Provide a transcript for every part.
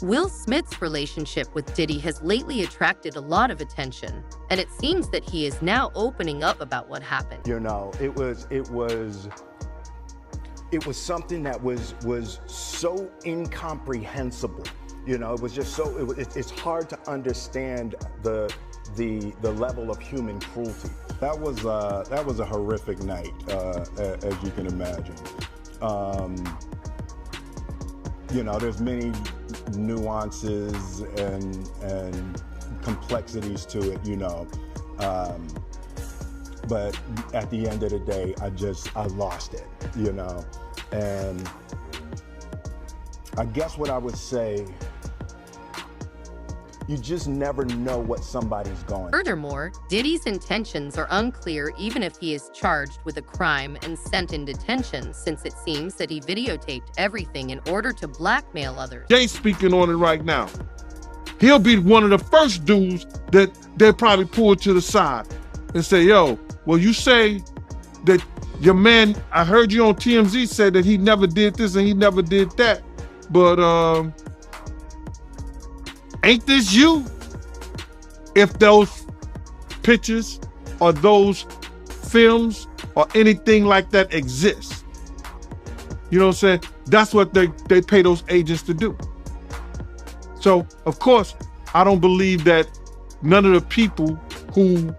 Will Smith's relationship with Diddy has lately attracted a lot of attention, and it seems that he is now opening up about what happened. You know, it was something that was so incomprehensible. You know, it was just so it's hard to understand the level of human cruelty. That was a horrific night, as you can imagine. You know, there's many nuances and complexities to it, you know. But at the end of the day, I lost it, you know. And I guess what I would say, you just never know what somebody's going. Furthermore, Diddy's intentions are unclear even if he is charged with a crime and sent in detention, since it seems that he videotaped everything in order to blackmail others. Jay's speaking on it right now. He'll be one of the first dudes that they'll probably pull to the side and say, yo, well, you say that your man, I heard you on TMZ say that he never did this and he never did that, but ain't this you? If those pictures or those films or anything like that exist. You know what I'm saying? That's what they pay those agents to do. So, of course, I don't believe that none of the people who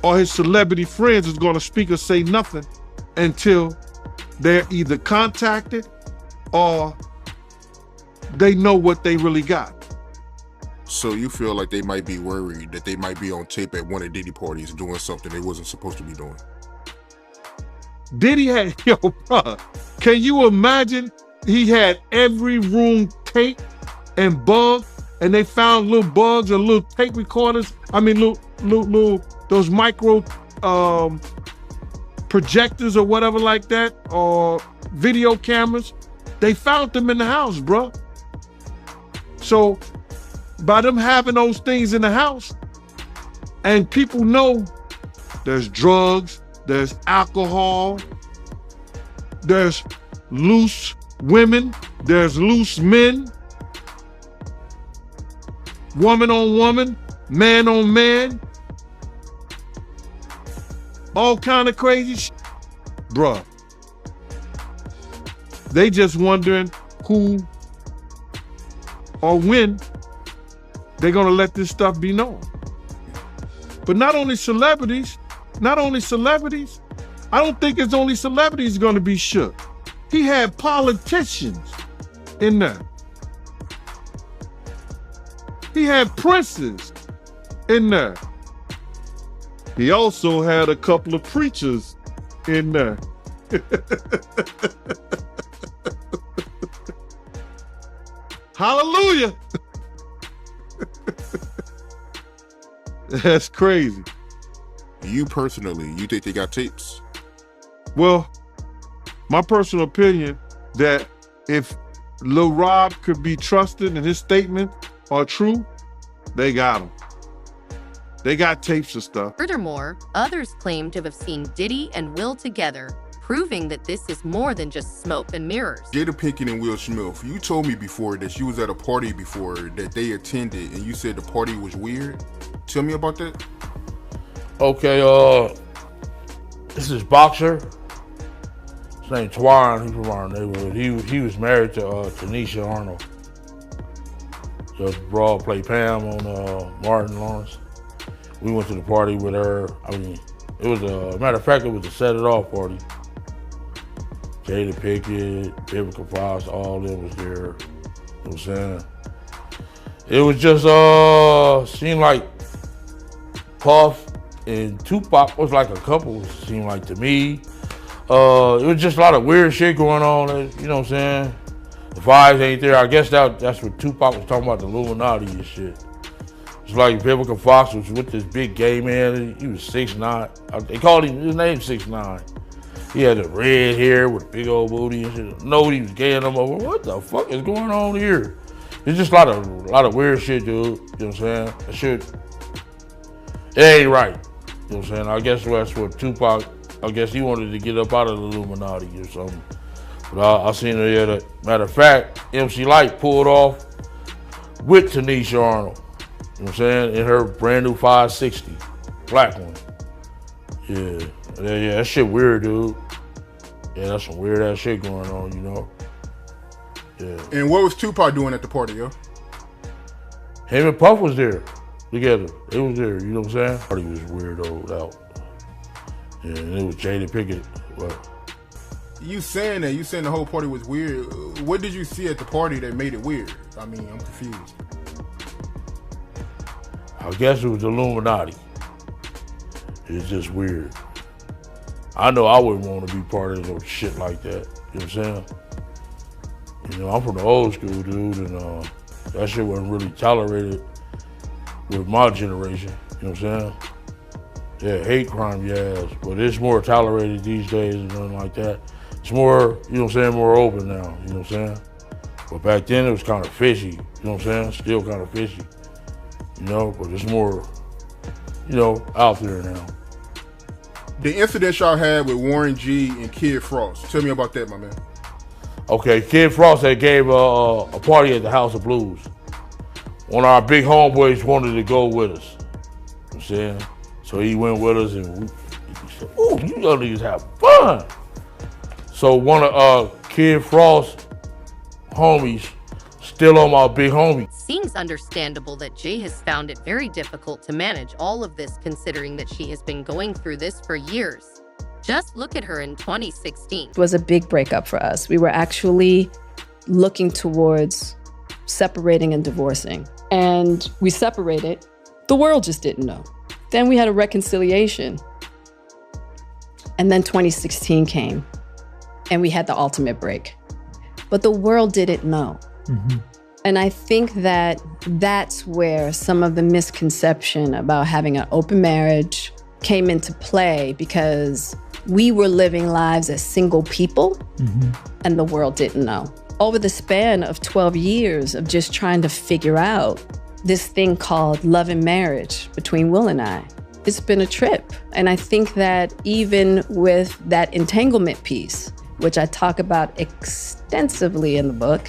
are his celebrity friends is gonna speak or say nothing until they're either contacted or they know what they really got. So you feel like they might be worried that they might be on tape at one of Diddy parties doing something they wasn't supposed to be doing? Diddy had, yo, bro, can you imagine he had every room taped and bugged, and they found little bugs or little tape recorders, little those micro projectors or whatever like that, or video cameras. They found them in the house, bro. So by them having those things in the house, and people know there's drugs, there's alcohol, there's loose women, there's loose men, woman on woman, man on man, all kind of crazy shit. Bruh, they just wondering who or when they're gonna let this stuff be known. But not only celebrities, I don't think it's only celebrities gonna be shook. He had politicians in there. He had princes in there. He also had a couple of preachers in there. Hallelujah. That's crazy. You personally, you think they got tapes? Well, my personal opinion that if Lil Rob could be trusted and his statement are true, they got him. They got tapes and stuff. Furthermore, others claim to have seen Diddy and Will together, proving that this is more than just smoke and mirrors. Jada Pinkett and Will Smith, you told me before that you was at a party before that they attended and you said the party was weird. Tell me about that. Okay, this is boxer. His name's Twan. He's from our neighborhood. He was married to Tanisha Arnold. So Broad played Pam on Martin Lawrence. We went to the party with her. I mean, it was matter of fact, it was a set it off party. Jada Pinkett, Vivica Fox, all of them was there. You know what I'm saying? It was just seemed like Puff and Tupac was like a couple, it seemed like to me. It was just a lot of weird shit going on, you know what I'm saying? The vibes ain't there. I guess that's what Tupac was talking about, the Illuminati and shit. It's like Vivica Fox was with this big gay man. He was 6'9". They called him, his name 6'9". He had the red hair with big old booty and shit. Nobody was gaying him over. What the fuck is going on here? It's just a lot of weird shit, dude. You know what I'm saying? That shit, it ain't right. You know what I'm saying? I guess that's what Tupac, I guess he wanted to get up out of the Illuminati or something. But I seen her at a, matter of fact, MC Light pulled off with Tanisha Arnold. You know what I'm saying? In her brand new 560, black one. Yeah, that shit weird, dude. Yeah, that's some weird ass shit going on, you know? Yeah. And what was Tupac doing at the party, yo? Him and Puff was there together. They was there, you know what I'm saying? Party was weirdoed out. Yeah, and it was Jada Pickett. But You saying the whole party was weird. What did you see at the party that made it weird? I mean, I'm confused. I guess it was the Illuminati. It's just weird. I know I wouldn't want to be part of no shit like that. You know what I'm saying? You know, I'm from the old school, dude, and that shit wasn't really tolerated with my generation. You know what I'm saying? Yeah, hate crime, yes, but it's more tolerated these days and nothing like that. It's more, you know what I'm saying, more open now, you know what I'm saying? But back then it was kind of fishy, you know what I'm saying? Still kind of fishy, you know, but it's more, you know, out there now. The incident y'all had with Warren G and Kid Frost. Tell me about that, my man. Okay, Kid Frost had gave a party at the House of Blues. One of our big homeboys wanted to go with us, you know what I'm saying? So he went with us and we said, ooh, you young niggas have fun. So one of Kid Frost's homies, still on my big homie. Seems understandable that Jay has found it very difficult to manage all of this considering that she has been going through this for years. Just look at her in 2016. It was a big breakup for us. We were actually looking towards separating and divorcing. And we separated. The world just didn't know. Then we had a reconciliation. And then 2016 came and we had the ultimate break. But the world didn't know. Mm-hmm. And I think that that's where some of the misconception about having an open marriage came into play, because we were living lives as single people, and the world didn't know. Over the span of 12 years of just trying to figure out this thing called love and marriage between Will and I, it's been a trip. And I think that even with that entanglement piece, which I talk about extensively in the book,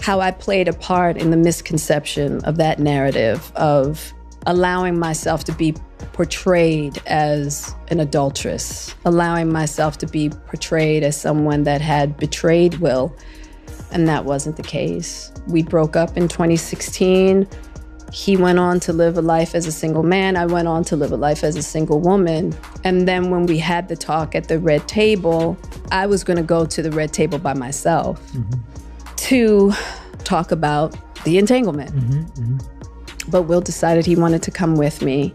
how I played a part in the misconception of that narrative of allowing myself to be portrayed as an adulteress, allowing myself to be portrayed as someone that had betrayed Will, and that wasn't the case. We broke up in 2016. He went on to live a life as a single man. I went on to live a life as a single woman. And then when we had the talk at the red table, I was gonna go to the red table by myself to talk about the entanglement. But Will decided he wanted to come with me.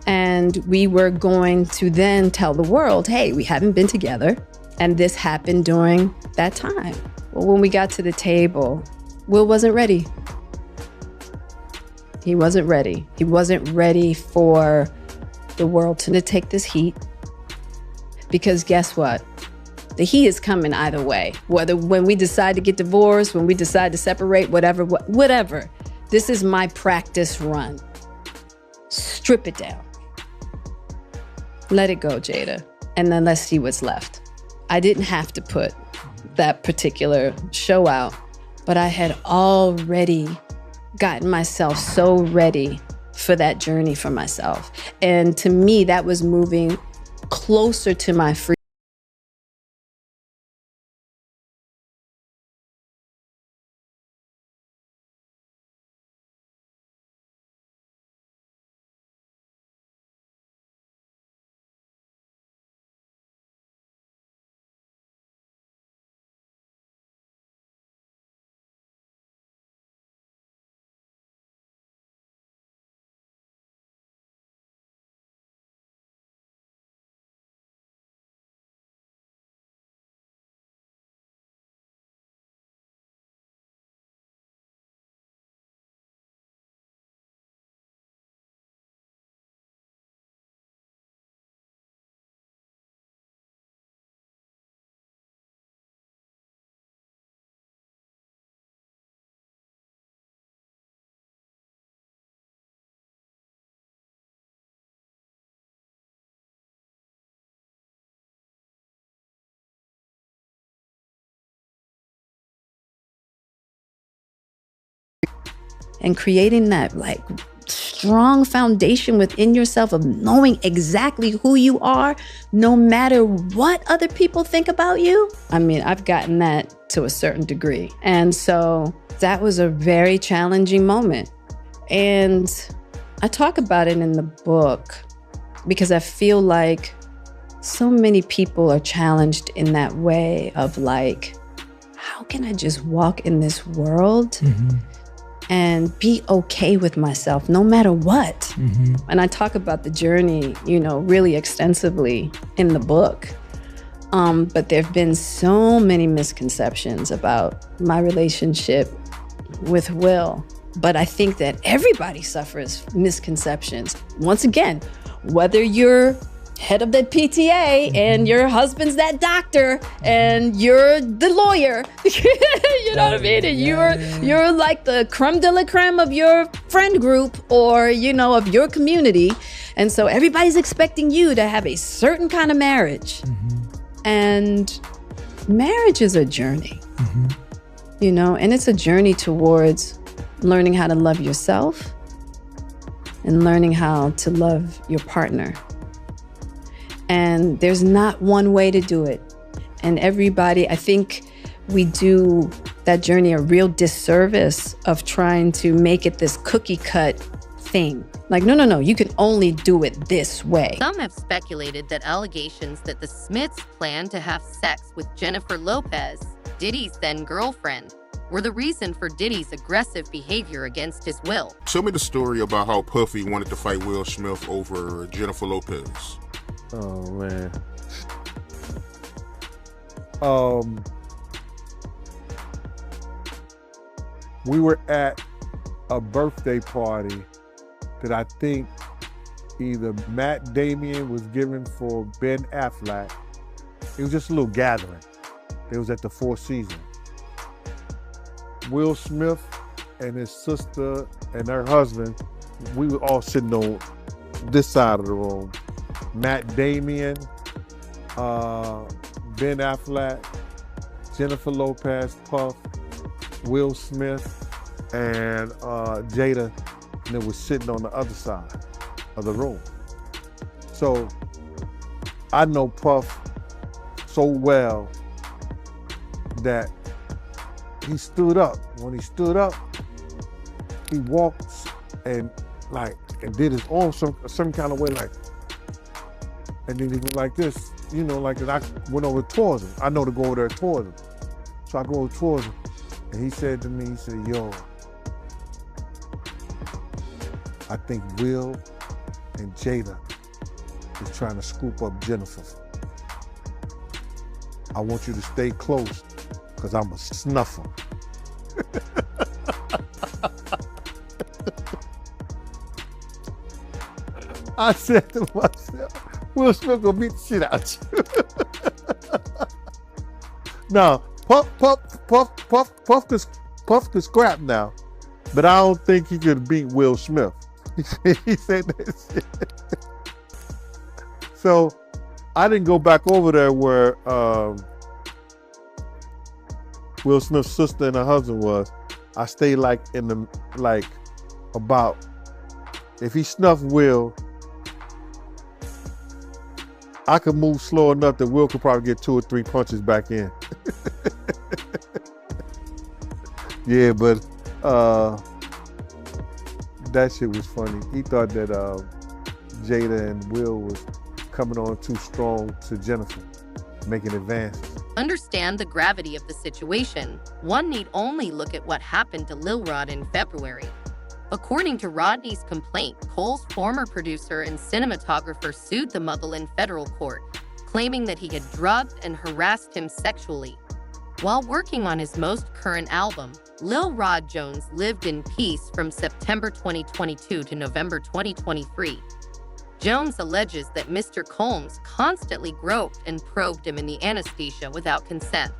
And we were going to then tell the world, hey, we haven't been together. And this happened during that time. Well, when we got to the table, Will wasn't ready. He wasn't ready. He wasn't ready for the world to take this heat. Because guess what? The heat is coming either way. Whether when we decide to get divorced, when we decide to separate, whatever. This is my practice run. Strip it down. Let it go, Jada. And then let's see what's left. I didn't have to put that particular show out, but I had already gotten myself so ready for that journey for myself. And to me, that was moving closer to my freedom. and creating that like strong foundation within yourself of knowing exactly who you are, no matter what other people think about you. I mean, I've gotten that to a certain degree. And so that was a very challenging moment. And I talk about it in the book because I feel like so many people are challenged in that way of like, how can I just walk in this world and be okay with myself no matter what? And I talk about the journey, you know, really extensively in the book. But there have been so many misconceptions about my relationship with Will. But I think that everybody suffers misconceptions. Once again, whether you're head of the PTA and your husband's that doctor and you're the lawyer, you know what I mean? And you're like the creme de la creme of your friend group or, you know, of your community. And so everybody's expecting you to have a certain kind of marriage. And marriage is a journey, you know, and it's a journey towards learning how to love yourself and learning how to love your partner. And there's not one way to do it. And everybody, I think we do that journey a real disservice of trying to make it this cookie cut thing. Like, no, you can only do it this way. Some have speculated that allegations that the Smiths planned to have sex with Jennifer Lopez, Diddy's then girlfriend, were the reason for Diddy's aggressive behavior against his will. Tell me the story about how Puffy wanted to fight Will Smith over Jennifer Lopez. Oh, man. We were at a birthday party that I think either Matt Damien was giving for Ben Affleck. It was just a little gathering. It was at the Four Seasons. Will Smith and his sister and her husband, we were all sitting on this side of the room. Matt Damien, Ben Affleck, Jennifer Lopez, Puff, Will Smith, and Jada, and it was sitting on the other side of the room. So I know Puff so well that he stood up. When he stood up, he walked and did his arm some kind of way, like, and then he went like this, you know, like, and I went over towards him. I know to go over there towards him. So I go over towards him, and he said to me, he said, yo, I think Will and Jada is trying to scoop up Jennifer. I want you to stay close, because I'm a snuffer. I said to myself, Will Smith gonna beat the shit out you. Now, Puff could scrap now, but I don't think he could beat Will Smith. He said that shit. So I didn't go back over there where Will Smith's sister and her husband was. I stayed about, if he snuffed Will, I could move slow enough that Will could probably get 2 or 3 punches back in. Yeah, but that shit was funny. He thought that Jada and Will was coming on too strong to Jennifer, making advances. Understand the gravity of the situation. One need only look at what happened to Lil Rod in February. According to Rodney's complaint, Cole's former producer and cinematographer sued the Muggle in federal court, claiming that he had drugged and harassed him sexually. While working on his most current album, Lil Rod Jones lived in peace from September 2022 to November 2023. Jones alleges that Mr. Combs constantly groped and probed him in the anesthesia without consent.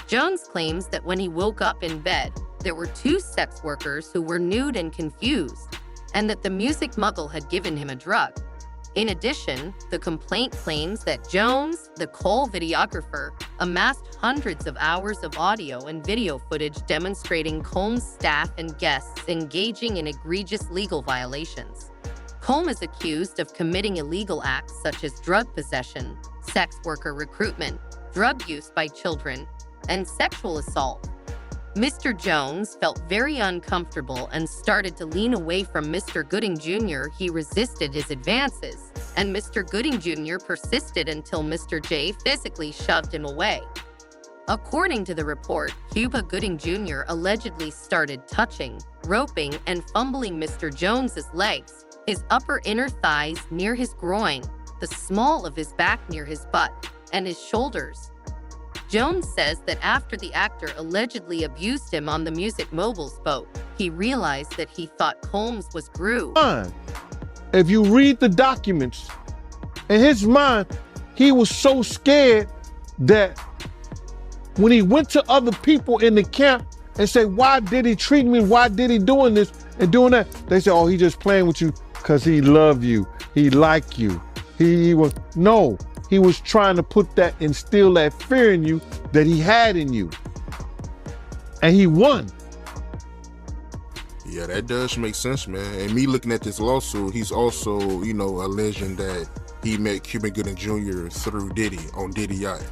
Jones claims that when he woke up in bed, there were 2 sex workers who were nude and confused, and that the music Muggle had given him a drug. In addition, the complaint claims that Jones, the Cole videographer, amassed hundreds of hours of audio and video footage demonstrating Combs' staff and guests engaging in egregious legal violations. Combs is accused of committing illegal acts such as drug possession, sex worker recruitment, drug use by children, and sexual assault. Mr. Jones felt very uncomfortable and started to lean away from Mr. Gooding Jr. He resisted his advances, and Mr. Gooding Jr. persisted until Mr. J physically shoved him away. According to the report, Cuba Gooding Jr. allegedly started touching, roping, and fumbling Mr. Jones's legs, his upper inner thighs near his groin, the small of his back near his butt, and his shoulders. Jones says that after the actor allegedly abused him on the Music Mobile's boat, he realized that he thought Combs was Gru. If you read the documents, in his mind, he was so scared that when he went to other people in the camp and said, why did he treat me? Why did he doing this and doing that? They said, oh, he just playing with you because he loved you. He liked you. He was, no. He was trying to instill that fear in you that he had in you. And he won. Yeah, that does make sense, man. And me looking at this lawsuit, he's also, alleging that he met Cuba Gooding Jr. through Diddy on Diddy Yacht.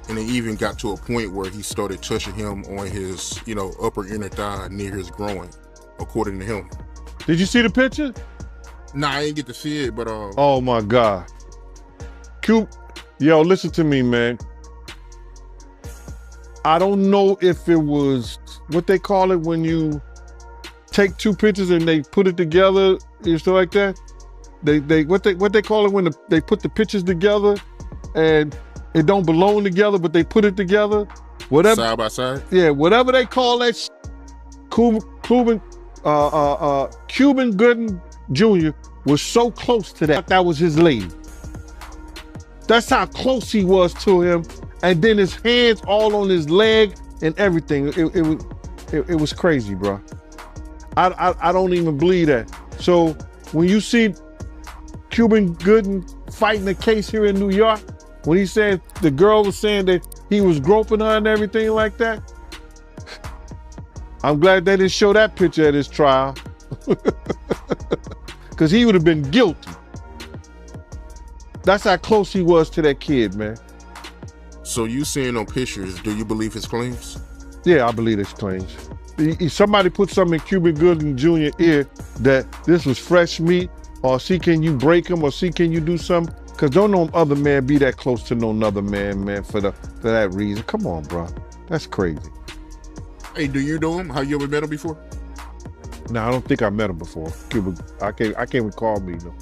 And it even got to a point where he started touching him on his, upper inner thigh near his groin, according to him. Did you see the picture? Nah, I didn't get to see it, but Oh my God. Yo, listen to me, man. I don't know if it was what they call it when you take two pictures and they put it together, stuff like that. What they call it when they put the pictures together and it don't belong together, but they put it together. Whatever. Side by side. Yeah, whatever they call that. Cuban Gooding Jr. was so close to that. That was his lady. That's how close he was to him. And then his hands all on his leg and everything. It was crazy, bro. I don't even believe that. So when you see Cuban Gooding fighting a case here in New York, when he said the girl was saying that he was groping her and everything like that, I'm glad they didn't show that picture at his trial. Because he would have been guilty. That's how close he was to that kid, man. So you seeing on pictures, do you believe his claims? Yeah, I believe his claims. Somebody put something in Cuban Gooding Jr. ear that this was fresh meat, or see can you break him, or see can you do something? Because don't no other man be that close to no other man, for that reason. Come on, bro. That's crazy. Hey, do you know him? Have you ever met him before? No, I don't think I met him before. Cuba, I can't recall me, no.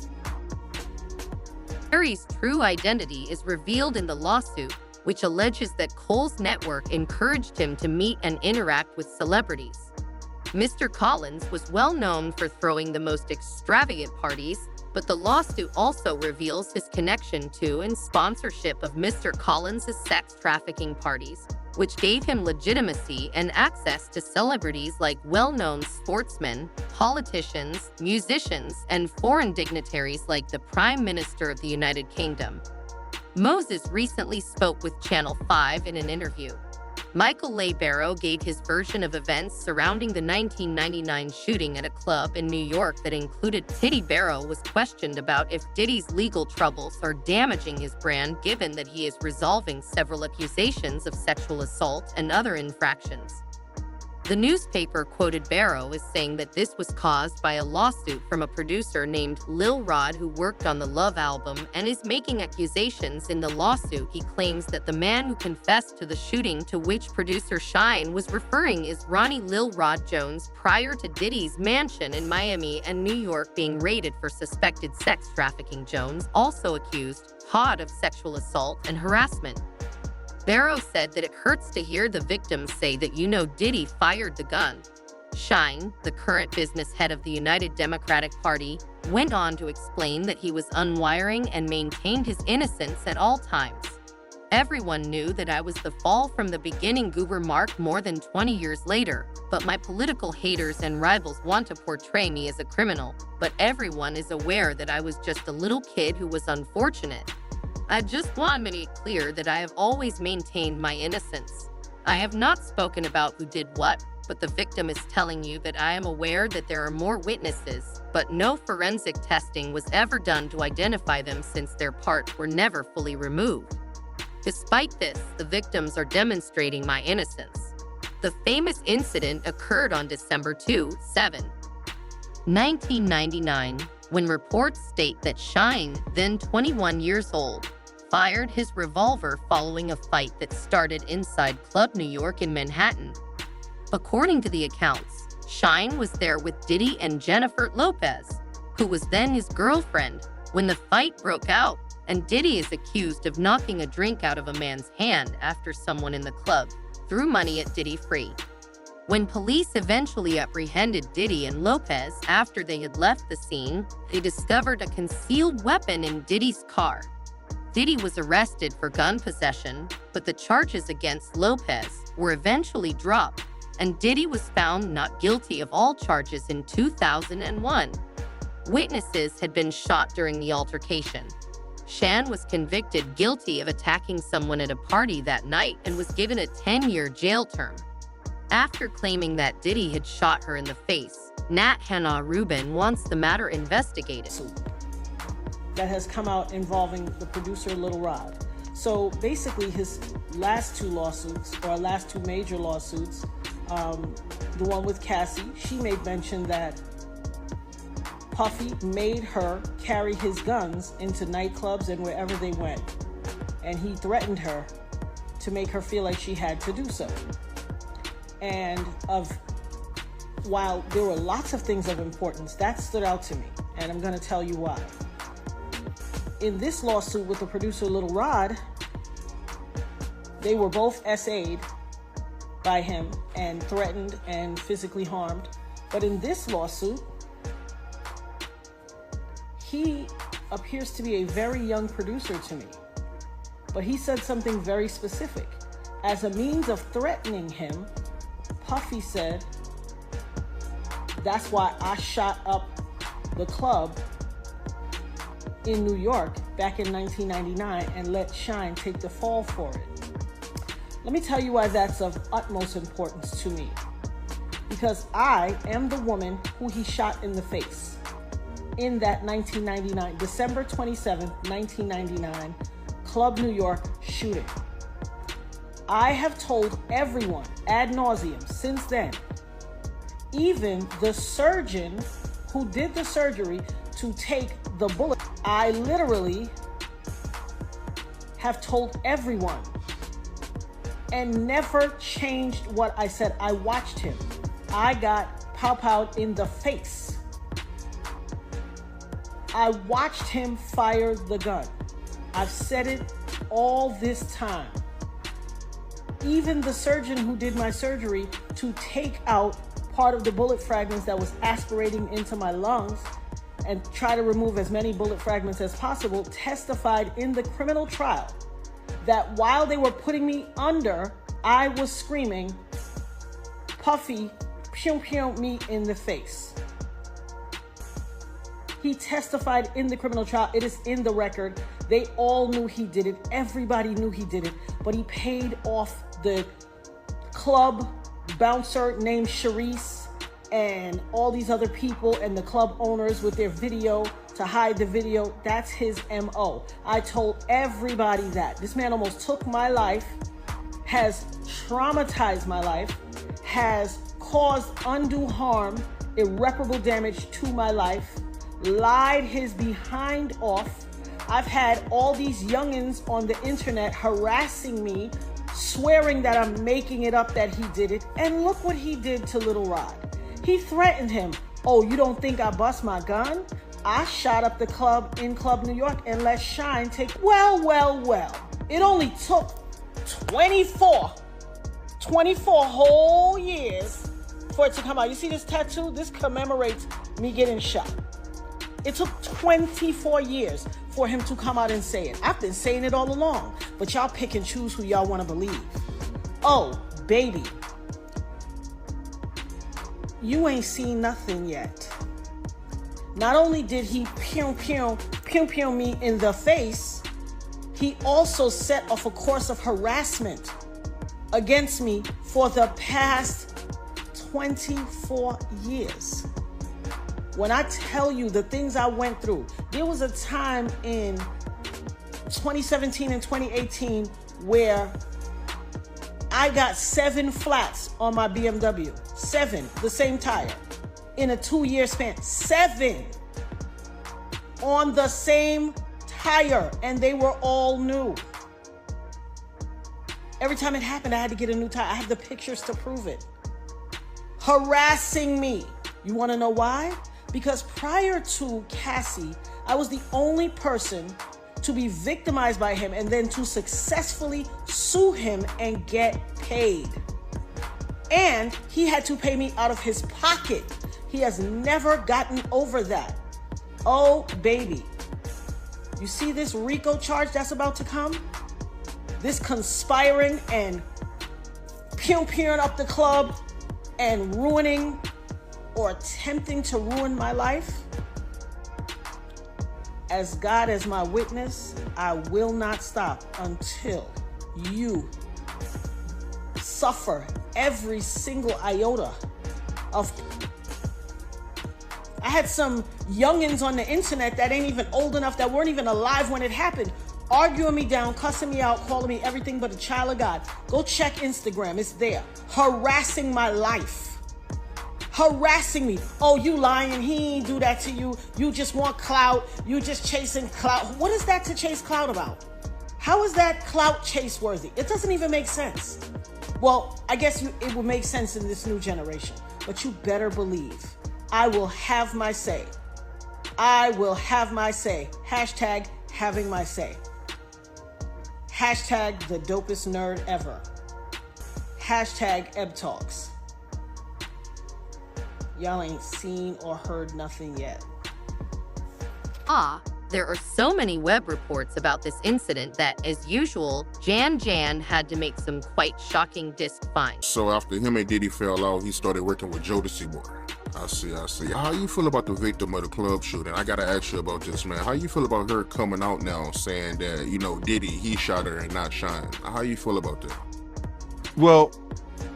Harry's true identity is revealed in the lawsuit, which alleges that Cole's network encouraged him to meet and interact with celebrities. Mr. Collins was well known for throwing the most extravagant parties, but the lawsuit also reveals his connection to and sponsorship of Mr. Collins' sex trafficking parties, which gave him legitimacy and access to celebrities like well-known sportsmen, politicians, musicians, and foreign dignitaries like the Prime Minister of the United Kingdom. Moses recently spoke with Channel 5 in an interview. Michael Leigh Barrow gave his version of events surrounding the 1999 shooting at a club in New York that included Diddy. Barrow was questioned about if Diddy's legal troubles are damaging his brand, given that he is resolving several accusations of sexual assault and other infractions. The newspaper quoted Barrow as saying that this was caused by a lawsuit from a producer named Lil Rod who worked on the Love album and is making accusations. In the lawsuit, he claims that the man who confessed to the shooting to which producer Shine was referring is Ronnie Lil Rod Jones prior to Diddy's mansion in Miami and New York being raided for suspected sex trafficking. Jones also accused Todd of sexual assault and harassment. Barrow said that it hurts to hear the victims say that Diddy fired the gun. Shine, the current business head of the United Democratic Party, went on to explain that he was unwiring and maintained his innocence at all times. Everyone knew that I was the fall from the beginning goober mark more than 20 years later, but my political haters and rivals want to portray me as a criminal. But everyone is aware that I was just a little kid who was unfortunate. I just want to make it clear that I have always maintained my innocence. I have not spoken about who did what, but the victim is telling you that I am aware that there are more witnesses, but no forensic testing was ever done to identify them since their parts were never fully removed. Despite this, the victims are demonstrating my innocence. The famous incident occurred on December 7, 1999, when reports state that Shine, then 21 years old, fired his revolver following a fight that started inside Club New York in Manhattan. According to the accounts, Shine was there with Diddy and Jennifer Lopez, who was then his girlfriend, when the fight broke out, and Diddy is accused of knocking a drink out of a man's hand after someone in the club threw money at Diddy free. When police eventually apprehended Diddy and Lopez after they had left the scene, they discovered a concealed weapon in Diddy's car. Diddy was arrested for gun possession, but the charges against Lopez were eventually dropped, and Diddy was found not guilty of all charges in 2001. Witnesses had been shot during the altercation. Shan was convicted guilty of attacking someone at a party that night and was given a 10-year jail term. After claiming that Diddy had shot her in the face, Nat Hannah Rubin wants the matter investigated. That has come out involving the producer Lil Rod. So basically his last two lawsuits, or last two major lawsuits, the one with Cassie, she made mention that Puffy made her carry his guns into nightclubs and wherever they went. And he threatened her to make her feel like she had to do so. And while there were lots of things of importance, that stood out to me. And I'm going to tell you why. In this lawsuit with the producer Lil Rod, they were both SA'd by him and threatened and physically harmed. But in this lawsuit, he appears to be a very young producer to me. But he said something very specific. As a means of threatening him, Puffy said, "That's why I shot up the club in New York back in 1999 and let Shine take the fall for it." Let me tell you why that's of utmost importance to me. Because I am the woman who he shot in the face in that 1999, December 27th, 1999, Club New York shooting. I have told everyone ad nauseum since then, even the surgeon who did the surgery to take the bullet, I literally have told everyone and never changed what I said. I watched him. I got pow-powed in the face. I watched him fire the gun. I've said it all this time. Even the surgeon who did my surgery to take out part of the bullet fragments that was aspirating into my lungs and try to remove as many bullet fragments as possible, testified in the criminal trial that while they were putting me under, I was screaming, "Puffy, pew pew me in the face." He testified in the criminal trial. It is in the record. They all knew he did it. Everybody knew he did it. But he paid off the club bouncer named Sharice and all these other people and the club owners with their video to hide the video. That's his MO. I told everybody that. This man almost took my life, has traumatized my life, has caused undue harm, irreparable damage to my life, lied his behind off. I've had all these youngins on the internet harassing me, swearing that I'm making it up that he did it. And look what he did to Lil Rod. He threatened him. "Oh, you don't think I bust my gun? I shot up the club in Club New York and let Shine take..." Well. It only took 24 whole years for it to come out. You see this tattoo? This commemorates me getting shot. It took 24 years for him to come out and say it. I've been saying it all along, but y'all pick and choose who y'all want to believe. Oh, baby, you ain't seen nothing yet. Not only did he pew me in the face, he also set off a course of harassment against me for the past 24 years. When I tell you the things I went through, there was a time in 2017 and 2018 where I got 7 flats on my BMW. 7, the same tire, in a 2-year span. 7 on the same tire, and they were all new. Every time it happened, I had to get a new tire. I have the pictures to prove it. Harassing me. You want to know why? Because prior to Cassie, I was the only person to be victimized by him and then to successfully sue him and get paid. And he had to pay me out of his pocket. He has never gotten over that. Oh, baby. You see this RICO charge that's about to come? This conspiring and pew-pewing up the club and ruining or attempting to ruin my life? As God as my witness, I will not stop until you suffer every single iota of... I had some youngins on the internet that ain't even old enough, that weren't even alive when it happened, arguing me down, cussing me out, calling me everything but a child of God. Go check Instagram, it's there. Harassing my life. Harassing me. Oh, you lying, he ain't do that to you. You just want clout. You just chasing clout. What is that to chase clout about? How is that clout chase worthy? It doesn't even make sense. Well, I guess it will make sense in this new generation. But you better believe I will have my say. I will have my say. Hashtag having my say. Hashtag the dopest nerd ever. Hashtag Eb Talks. Y'all ain't seen or heard nothing yet. There are so many web reports about this incident that, as usual, Jan had to make some quite shocking disc finds. So after him and Diddy fell out, he started working with Jodeci more. I see. How you feel about the victim of the club shooting? I gotta ask you about this, man. How you feel about her coming out now saying that, you know, Diddy, he shot her and not Shine? How you feel about that? Well,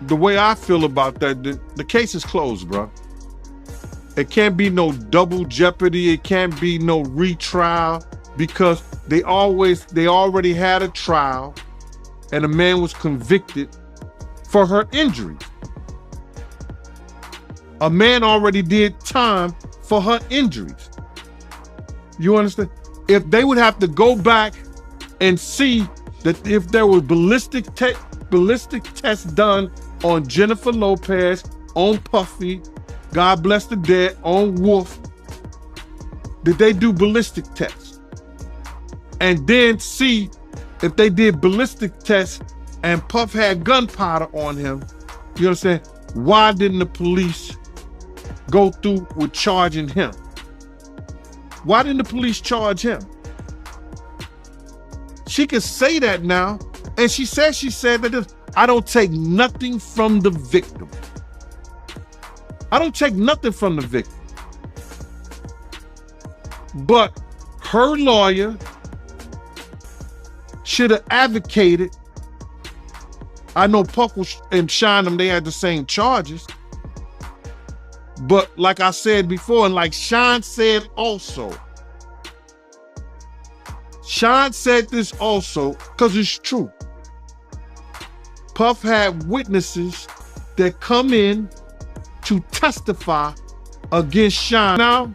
the way I feel about that, the case is closed, bro. It can't be no double jeopardy. It can't be no retrial, because they already had a trial and a man was convicted for her injuries. A man already did time for her injuries. You understand? If they would have to go back and see that if there was ballistic tests done on Jennifer Lopez, on Puffy, God bless the dead, on Wolf, did they do ballistic tests? And then see if they did ballistic tests and Puff had gunpowder on him, you understand? Why didn't the police go through with charging him? Why didn't the police charge him? She could say that now, and she said that I don't take nothing from the victim. I don't take nothing from the victim. But her lawyer should have advocated. I know Puff and Shine, they had the same charges. But like I said before, and like Shine said also, Shine said this also, because it's true. Puff had witnesses that come in to testify against Shine now,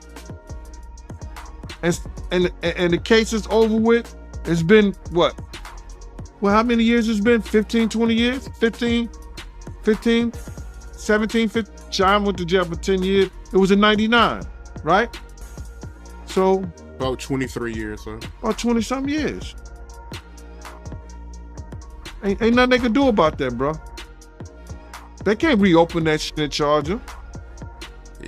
and the case is over with. It's been what? Well, how many years it's been? 15, 20 years? 15, 17, 15. Shine went to jail for 10 years. It was in 99, right? So about 23 years, sir. About 20 some years. Ain't nothing they can do about that, bro. They can't reopen that shit and charge him.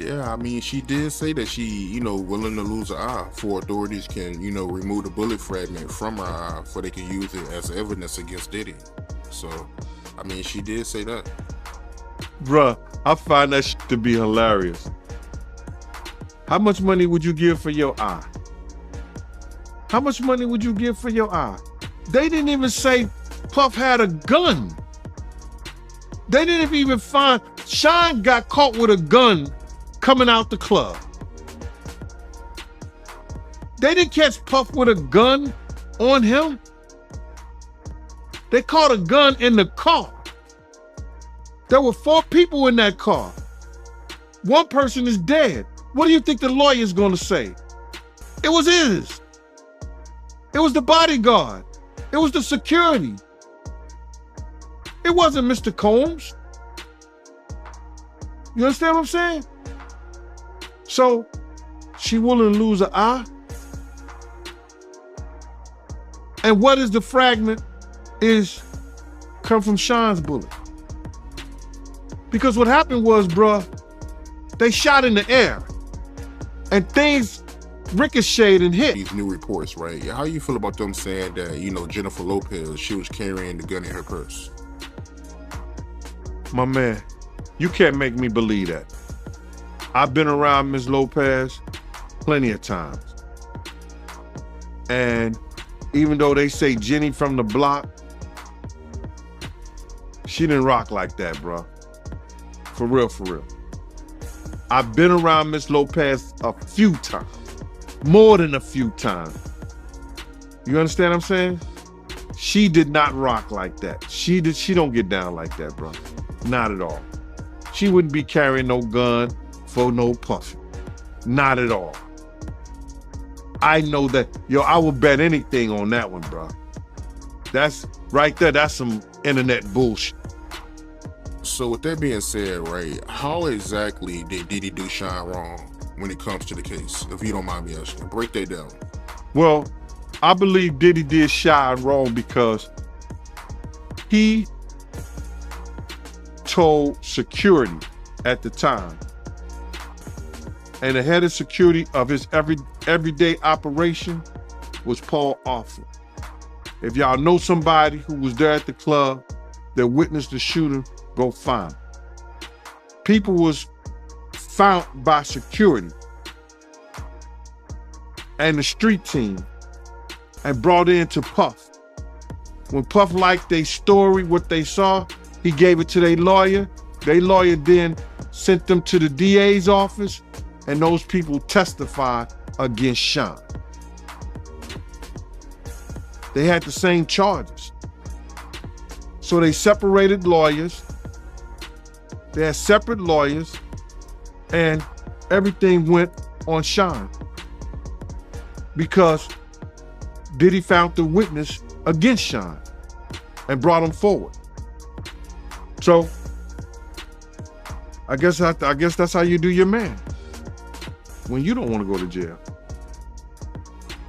Yeah, I mean, she did say that she, willing to lose an eye for authorities can, remove the bullet fragment from her eye for they can use it as evidence against Diddy. So, I mean, she did say that. Bruh, I find that shit to be hilarious. How much money would you give for your eye? How much money would you give for your eye? They didn't even say Puff had a gun. They didn't even find, Sean got caught with a gun coming out the club. They didn't catch Puff with a gun on him. They caught a gun in the car. There were 4 people in that car. 1 person is dead. What do you think the lawyer's gonna say? It was his. It was the bodyguard. It was the security. It wasn't Mr. Combs. You understand what I'm saying? So, she willing to lose an eye? And what is the fragment is come from Sean's bullet. Because what happened was, bruh, they shot in the air and things ricocheted and hit. These new reports, right? How you feel about them saying that, Jennifer Lopez, she was carrying the gun in her purse? My man, you can't make me believe that. I've been around Ms. Lopez plenty of times. And even though they say Jenny from the block, she didn't rock like that, bro. For real, for real. I've been around Ms. Lopez a few times, more than a few times. You understand what I'm saying? She did not rock like that. She don't get down like that, bro. Not at all. She wouldn't be carrying no gun for no Puffy. Not at all. I know that, I would bet anything on that one, bro. That's right there, that's some internet bullshit. So with that being said, right, how exactly did Diddy do Sean wrong when it comes to the case? If you don't mind me asking, break that down. Well, I believe Diddy did Sean wrong because he told security at the time, and the head of security of his everyday operation was Paul Offler. If y'all know somebody who was there at the club that witnessed the shooting, go find. People was found by security and the street team and brought in to Puff. When Puff liked their story, what they saw, he gave it to their lawyer. Their lawyer then sent them to the DA's office, and those people testified against Sean. They had the same charges. So they separated lawyers. They had separate lawyers, and everything went on Sean because Diddy found the witness against Sean and brought him forward. So I guess that's how you do your man when you don't want to go to jail.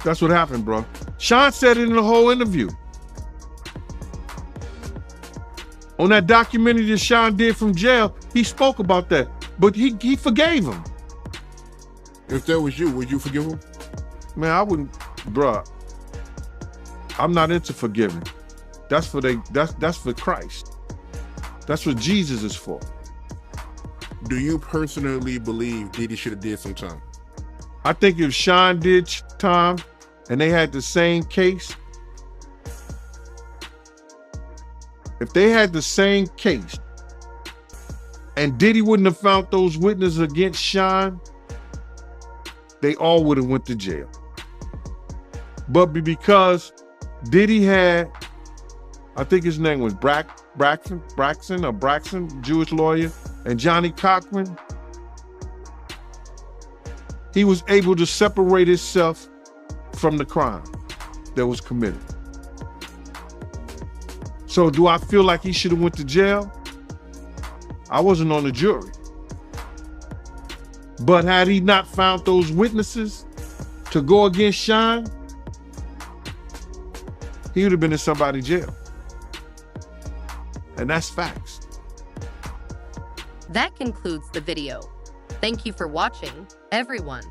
That's what happened, bro. Sean said it in the whole interview. On that documentary that Sean did from jail, he spoke about that, but he forgave him. If that was you, would you forgive him? Man, I wouldn't, bruh. I'm not into forgiving. That's for Christ. That's what Jesus is for. Do you personally believe Diddy should have did some time? I think if Sean did time and they had the same case, if they had the same case and Diddy wouldn't have found those witnesses against Sean, they all would have went to jail. But because Diddy had, I think his name was Braxton, Jewish lawyer, and Johnny Cochran, he was able to separate himself from the crime that was committed. So do I feel like he should have went to jail? I wasn't on the jury. But had he not found those witnesses to go against Sean, he would have been in somebody's jail. And that's facts. That concludes the video. Thank you for watching, everyone.